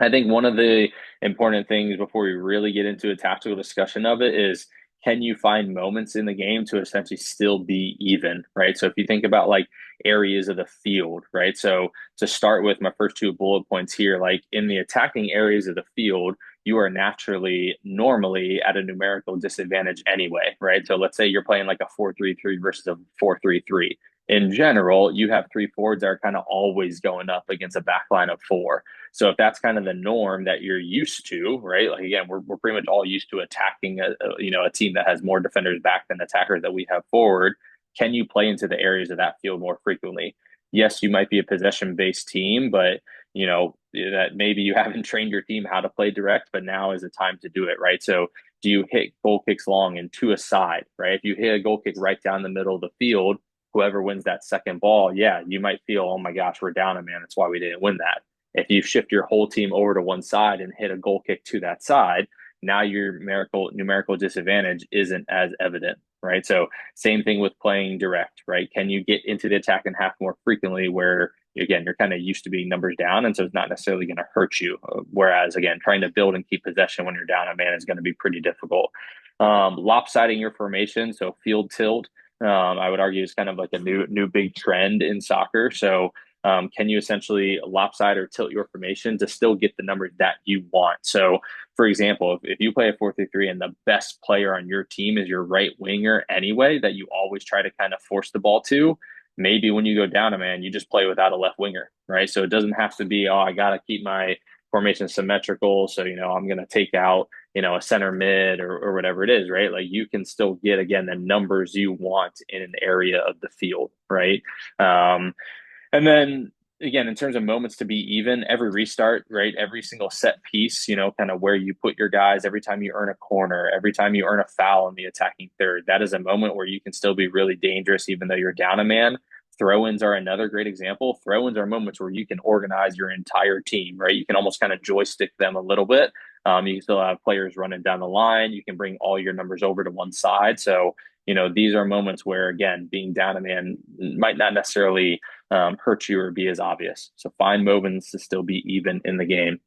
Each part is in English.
I think one of the important things before we really get into a tactical discussion of it is, can you find moments in the game to essentially still be even, right? So if you think about like areas of the field, right? So to start with my first two bullet points here, like in the attacking areas of the field, you are naturally normally at a numerical disadvantage anyway, right? So let's say you're playing like a 4-3-3 versus a 4-3-3. In general, you have three forwards that are kind of always going up against a back line of four. So if that's kind of the norm that you're used to, right? Like again, we're pretty much all used to attacking a team that has more defenders back than attackers that we have forward. Can you play into the areas of that field more frequently? Yes, you might be a possession based team, but that maybe you haven't trained your team how to play direct, but now is the time to do it, right? So do you hit goal kicks long and to a side, right? If you hit a goal kick right down the middle of the field, whoever wins that second ball, yeah, you might feel, oh my gosh, we're down a man. That's why we didn't win that. If you shift your whole team over to one side and hit a goal kick to that side, now your numerical disadvantage isn't as evident, right? So same thing with playing direct, right? Can you get into the attack and half more frequently where again you're kind of used to being numbers down and so it's not necessarily going to hurt you, whereas again trying to build and keep possession when you're down a man is going to be pretty difficult. Lopsiding your formation, so field tilt, I would argue is kind of like a new big trend in soccer. So can you essentially lopside or tilt your formation to still get the numbers that you want? So, for example, if you play a 4-3-3 and the best player on your team is your right winger anyway, that you always try to kind of force the ball to, maybe when you go down a man, you just play without a left winger, right? So it doesn't have to be, oh, I got to keep my formation symmetrical. So, I'm going to take out, a center mid or whatever it is, right? Like you can still get, again, the numbers you want in an area of the field, right? And then again, in terms of moments to be even, every restart, right? Every single set piece, kind of where you put your guys, every time you earn a corner, every time you earn a foul in the attacking third, that is a moment where you can still be really dangerous, even though you're down a man. Throw ins are another great example. Throw ins are moments where you can organize your entire team, right? You can almost kind of joystick them a little bit. You can still have players running down the line. You can bring all your numbers over to one side. So, these are moments where, again, being down a man might not necessarily hurt you or be as obvious. So find moments to still be even in the game.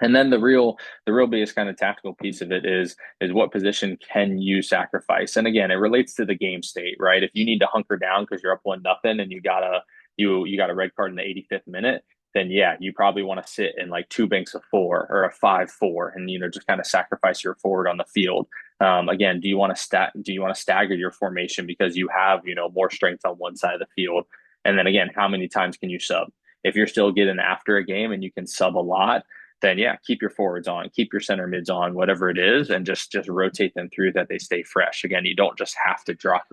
And then the real biggest kind of tactical piece of it is what position can you sacrifice? And again, it relates to the game state, right? If you need to hunker down because you're up 1-0 and you got a red card in the 85th minute, then yeah, you probably want to sit in like two banks of four or a 5-4 and just kind of sacrifice your forward on the field. Again, do you want to stagger your formation because you have more strength on one side of the field? And then again, how many times can you sub? If you're still getting after a game and you can sub a lot, then yeah, keep your forwards on, keep your center mids on, whatever it is, and just rotate them through that they stay fresh. Again, you don't just have to drop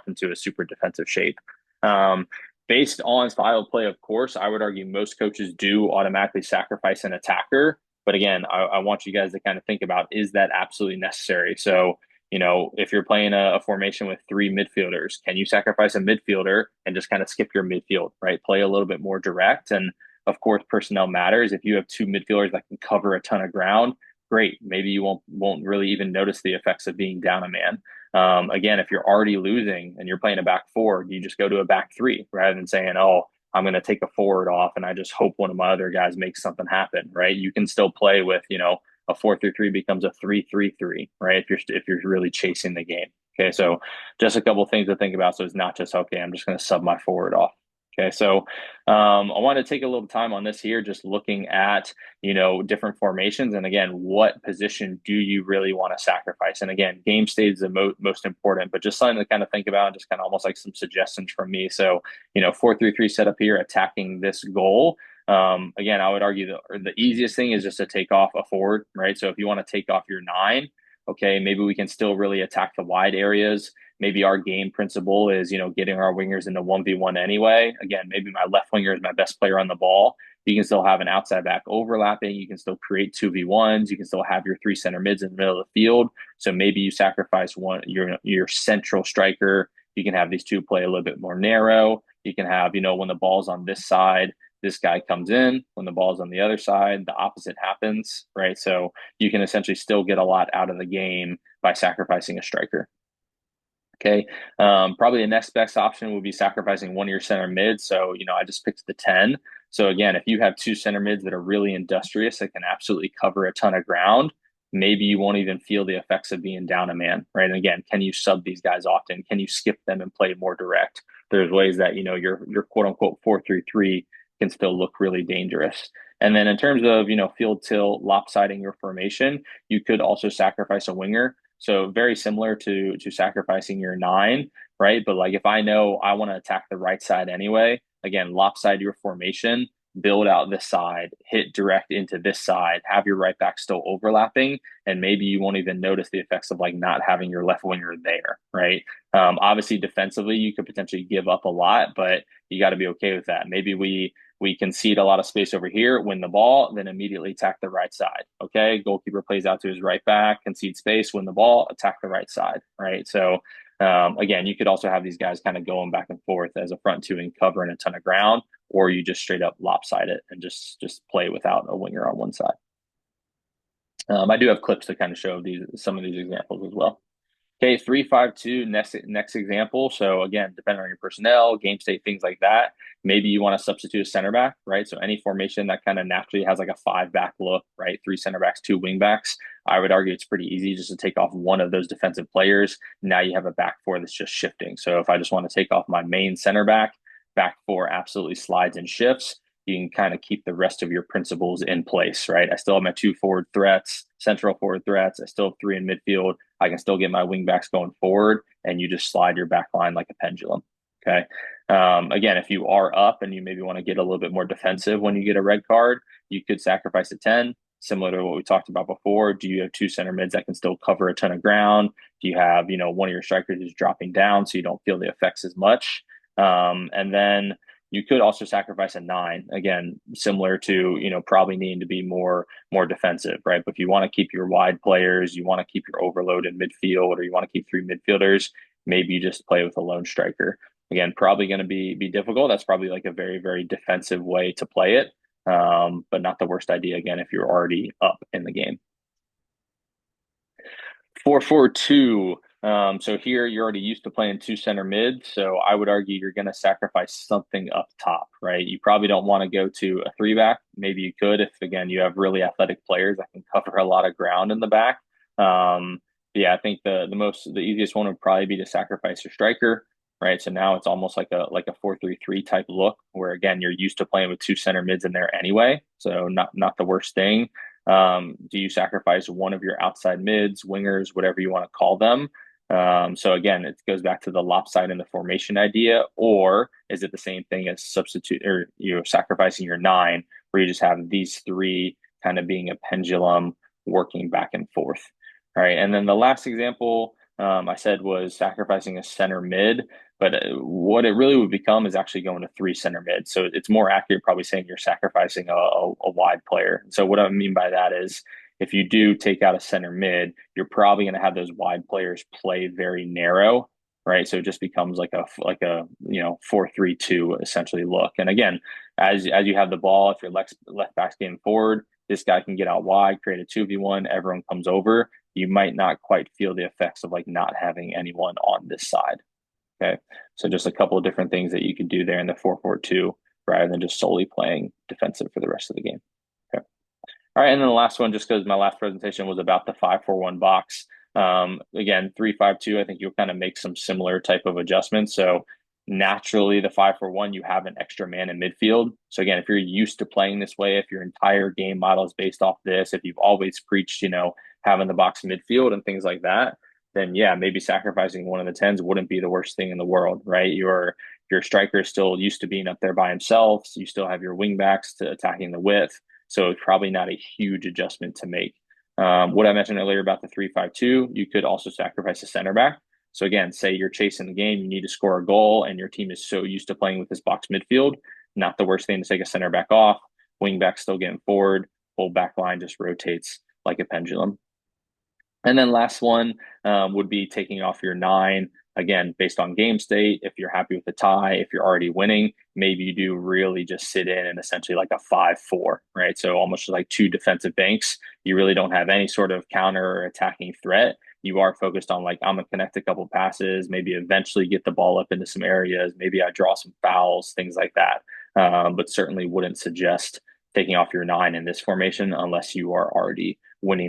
into a super defensive shape. Um, Based on style of play, of course, I would argue most coaches do automatically sacrifice an attacker. But again, I want you guys to kind of think about, is that absolutely necessary? So, if you're playing a formation with three midfielders, can you sacrifice a midfielder and just kind of skip your midfield, right? Play a little bit more direct. And of course, personnel matters. If you have two midfielders that can cover a ton of ground, great. Maybe you won't really even notice the effects of being down a man. Again, if you're already losing and you're playing a back four, you just go to a back three rather than saying, "Oh, I'm going to take a forward off and I just hope one of my other guys makes something happen." Right? You can still play with a 4-3-3 becomes a 3-3-3, right? If you're really chasing the game. Okay, so just a couple things to think about. So it's not just okay, I'm just going to sub my forward off. Okay, so I want to take a little time on this here, just looking at different formations, and again, what position do you really want to sacrifice? And again, game state is the most important, but just something to kind of think about, just kind of almost like some suggestions from me. So 4-3-3 setup here, attacking this goal. Again, I would argue the easiest thing is just to take off a forward, right? So if you want to take off your nine, okay, maybe we can still really attack the wide areas. Maybe our game principle is, getting our wingers into 1v1 anyway. Again, maybe my left winger is my best player on the ball. You can still have an outside back overlapping. You can still create 2v1s. You can still have your three center mids in the middle of the field. So maybe you sacrifice your central striker. You can have these two play a little bit more narrow. You can have, when the ball's on this side, this guy comes in. When the ball's on the other side, the opposite happens, right? So you can essentially still get a lot out of the game by sacrificing a striker. Okay. Probably the next best option would be sacrificing one of your center mids. So, I just picked the 10. So again, if you have two center mids that are really industrious that can absolutely cover a ton of ground, maybe you won't even feel the effects of being down a man, right? And again, can you sub these guys often? Can you skip them and play more direct? There's ways that, your quote unquote 4-3-3 can still look really dangerous. And then in terms of, field tilt, lopsiding your formation, you could also sacrifice a winger. So very similar to sacrificing your 9, right? But like if I know I want to attack the right side anyway, again, lopside your formation, build out this side, hit direct into this side, have your right back still overlapping, and maybe you won't even notice the effects of like not having your left winger there, right? Obviously, defensively, you could potentially give up a lot, but you got to be okay with that. Maybe we concede a lot of space over here, win the ball, then immediately attack the right side. Okay, goalkeeper plays out to his right back, concede space, win the ball, attack the right side. Right. So again, you could also have these guys kind of going back and forth as a front two and covering a ton of ground, or you just straight up lopside it and just play without a winger on one side. I do have clips to kind of show some of these examples as well. Okay, 3-5-2, next example. So again, depending on your personnel, game state, things like that, maybe you want to substitute a center back, right? So any formation that kind of naturally has like a 5-back look, right? 3 center backs, 2 wing backs. I would argue it's pretty easy just to take off one of those defensive players. Now you have a back four that's just shifting. So if I just want to take off my main center back four absolutely slides and shifts. You can kind of keep the rest of your principles in place, right? I still have my 2 forward threats, central forward threats. I still have 3 in midfield. I can still get my wing backs going forward, and you just slide your back line like a pendulum. Okay. Again, if you are up and you maybe want to get a little bit more defensive when you get a red card, you could sacrifice a 10, similar to what we talked about before. Do you have 2 center mids that can still cover a ton of ground? Do you have, one of your strikers is dropping down so you don't feel the effects as much? And then you could also sacrifice a 9, again, similar to, probably needing to be more defensive, right? But if you want to keep your wide players, you want to keep your overload in midfield, or you want to keep 3 midfielders, maybe you just play with a lone striker. Again, probably going to be difficult. That's probably like a very, very defensive way to play it, but not the worst idea, again, if you're already up in the game. 4-4-2. So here you're already used to playing 2 center mid. So I would argue you're going to sacrifice something up top, right? You probably don't want to go to a 3-back. Maybe you could if, again, you have really athletic players that can cover a lot of ground in the back. Yeah, I think the easiest one would probably be to sacrifice your striker, right? So now it's almost like a 4-3-3 type look where, again, you're used to playing with 2 center mids in there anyway. So not the worst thing. Do you sacrifice one of your outside mids, wingers, whatever you want to call them? So again, it goes back to the lopside in the formation idea, or is it the same thing as substitute or you're sacrificing your 9, where you just have these 3 kind of being a pendulum working back and forth? All right, and then the last example I said was sacrificing a center mid, but what it really would become is actually going to 3 center mid. So it's more accurate, probably saying you're sacrificing a wide player. So what I mean by that is if you do take out a center mid, you're probably going to have those wide players play very narrow, right? So it just becomes like a 4-3-2 essentially look. And again, as you have the ball, if your left back's getting forward, this guy can get out wide, create a 2v1, everyone comes over. You might not quite feel the effects of like not having anyone on this side. Okay. So just a couple of different things that you could do there in the 4-4-2 rather than just solely playing defensive for the rest of the game. Okay. All right. And then the last one, just because my last presentation was about the 5-4-1 box. Again, 3-5-2, I think you'll kind of make some similar type of adjustments. So naturally, the 5-4-1, you have an extra man in midfield. So again, if you're used to playing this way, if your entire game model is based off this, if you've always preached, having the box midfield and things like that, then yeah, maybe sacrificing one of the 10s wouldn't be the worst thing in the world, right? Your striker is still used to being up there by himself. So you still have your wing backs to attacking the width. So it's probably not a huge adjustment to make. What I mentioned earlier about the 3-5-2, you could also sacrifice a center back. So again, say you're chasing the game, you need to score a goal, and your team is so used to playing with this box midfield. Not the worst thing to take a center back off. Wing back still getting forward. Whole back line just rotates like a pendulum. And then last one would be taking off your 9. Again, based on game state, if you're happy with the tie, if you're already winning, maybe you do really just sit in and essentially like a 5-4, right? So almost like 2 defensive banks. You really don't have any sort of counter or attacking threat. you are focused on like, I'm gonna connect a couple passes, maybe eventually get the ball up into some areas, maybe I draw some fouls, things like that. But certainly wouldn't suggest taking off your nine in this formation unless you are already winning